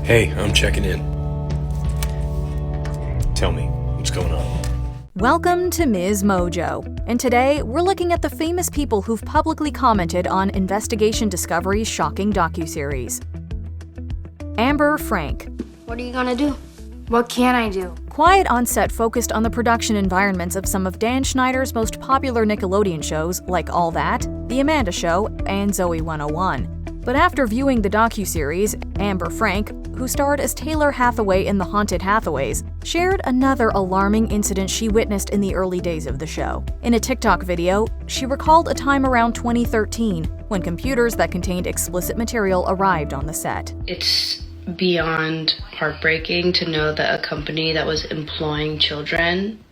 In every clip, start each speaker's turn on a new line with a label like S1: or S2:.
S1: Hey, I'm checking in. Tell me, what's going on?
S2: Welcome to MsMojo, and today we're looking at the famous people who've publicly commented on Investigation Discovery's shocking docuseries. Amber Frank.
S3: What are you gonna do? What can I do?
S2: Quiet on Set focused on the production environments of some of Dan Schneider's most popular Nickelodeon shows like All That, The Amanda Show, and Zoe 101. But after viewing the docuseries, Amber Frank, who starred as Taylor Hathaway in The Haunted Hathaways, shared another alarming incident she witnessed in the early days of the show. In a TikTok video, she recalled a time around 2013 when computers that contained explicit material arrived on the set.
S4: It's beyond heartbreaking to know that a company that was employing children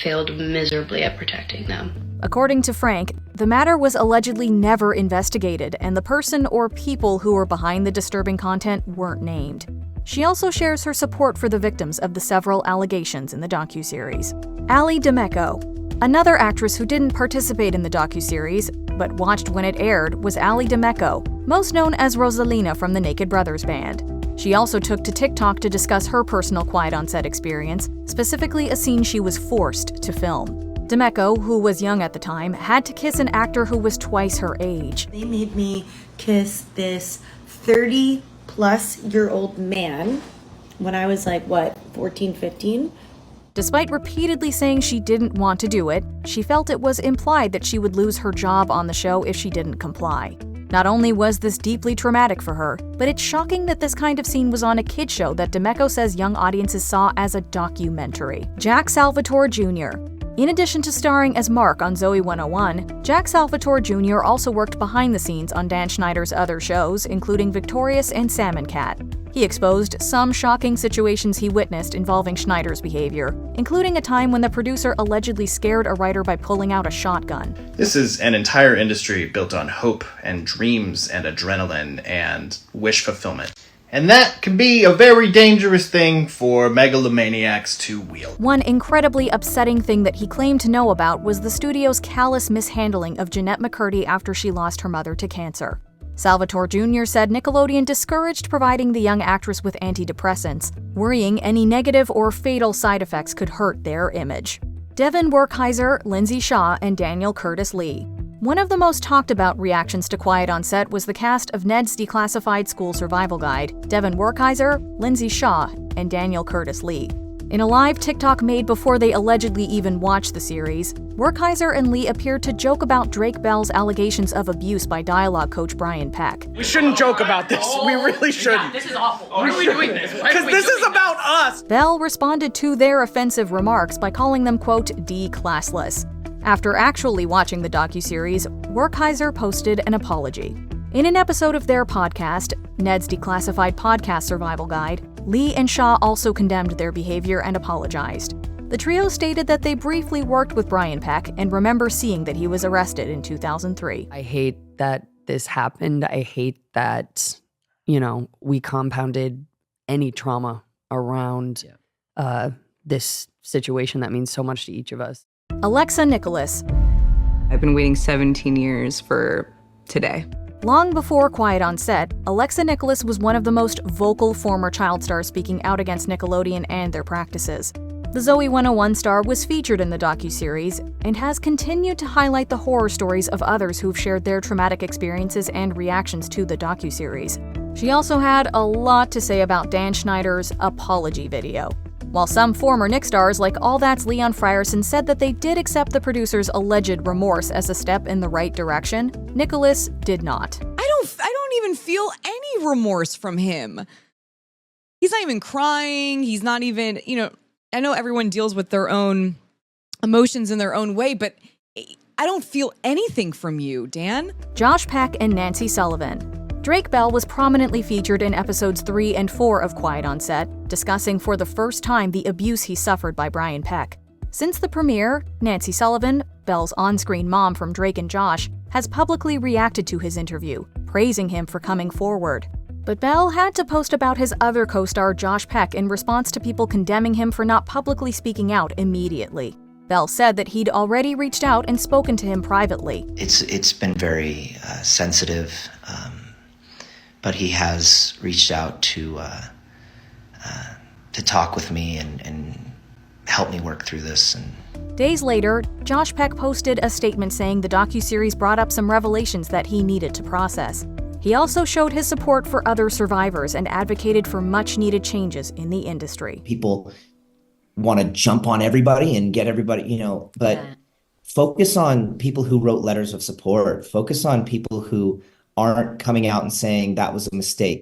S4: failed miserably at protecting them.
S2: According to Frank, the matter was allegedly never investigated, and the person or people who were behind the disturbing content weren't named. She also shares her support for the victims of the several allegations in the docuseries. Ali D'Ameco. Another actress who didn't participate in the docuseries, but watched when it aired, was Ali D'Ameco, most known as Rosalina from the Naked Brothers band. She also took to TikTok to discuss her personal quiet on set experience, specifically a scene she was forced to film. D'Ameco, who was young at the time, had to kiss an actor who was twice her age.
S5: They made me kiss this 30-plus-year-old man when I was 14, 15?
S2: Despite repeatedly saying she didn't want to do it, she felt it was implied that she would lose her job on the show if she didn't comply. Not only was this deeply traumatic for her, but it's shocking that this kind of scene was on a kid show that D'Ameco says young audiences saw as a documentary. Jack Salvatore Jr. In addition to starring as Mark on Zoe 101, Jack Salvatore Jr. also worked behind the scenes on Dan Schneider's other shows, including Victorious and Salmon Cat. He exposed some shocking situations he witnessed involving Schneider's behavior, including a time when the producer allegedly scared a writer by pulling out a shotgun.
S6: This is an entire industry built on hope and dreams and adrenaline and wish fulfillment. And that can be a very dangerous thing for megalomaniacs to wield.
S2: One incredibly upsetting thing that he claimed to know about was the studio's callous mishandling of Jeanette McCurdy after she lost her mother to cancer. Salvatore Jr. said Nickelodeon discouraged providing the young actress with antidepressants, worrying any negative or fatal side effects could hurt their image. Devin Werkheiser, Lindsay Shaw, and Daniel Curtis Lee. One of the most talked about reactions to Quiet on Set was the cast of Ned's Declassified School Survival Guide, Devin Werkheiser, Lindsay Shaw, and Daniel Curtis Lee. In a live TikTok made before they allegedly even watched the series, Werkheiser and Lee appeared to joke about Drake Bell's allegations of abuse by dialogue coach Brian Peck.
S7: We shouldn't joke about this. We really shouldn't.
S8: This is awful. Why are we doing this?
S7: Because this is about us.
S2: Bell responded to their offensive remarks by calling them, quote, D-classless. After actually watching the docuseries, Werkheiser posted an apology. In an episode of their podcast, Ned's Declassified Podcast Survival Guide, Lee and Shaw also condemned their behavior and apologized. The trio stated that they briefly worked with Brian Peck and remember seeing that he was arrested in 2003.
S9: I hate that this happened. I hate that, we compounded any trauma around this situation that means so much to each of us.
S2: Alexa Nikolas.
S10: I've been waiting 17 years for today.
S2: Long before Quiet on Set, Alexa Nikolas was one of the most vocal former child stars speaking out against Nickelodeon and their practices. The Zoe 101 star was featured in the docuseries and has continued to highlight the horror stories of others who've shared their traumatic experiences and reactions to the docuseries. She also had a lot to say about Dan Schneider's apology video. While some former Nick stars like All That's Leon Frierson said that they did accept the producer's alleged remorse as a step in the right direction, Nikolas did not.
S11: I don't even feel any remorse from him. He's not even crying. He's not even, I know everyone deals with their own emotions in their own way, but I don't feel anything from you, Dan.
S2: Josh Peck and Nancy Sullivan. Drake Bell was prominently featured in episodes 3 and 4 of Quiet on Set, discussing for the first time the abuse he suffered by Brian Peck. Since the premiere, Nancy Sullivan, Bell's on-screen mom from Drake and Josh, has publicly reacted to his interview, praising him for coming forward. But Bell had to post about his other co-star Josh Peck in response to people condemning him for not publicly speaking out immediately. Bell said that he'd already reached out and spoken to him privately.
S12: It's been very sensitive,
S8: but he has reached out to talk with me and help me work through this. And
S2: Days later, Josh Peck posted a statement saying the docuseries brought up some revelations that he needed to process. He also showed his support for other survivors and advocated for much-needed changes in the industry.
S12: People want to jump on everybody and get everybody, but focus on people who wrote letters of support. Focus on people who aren't coming out and saying that was a mistake.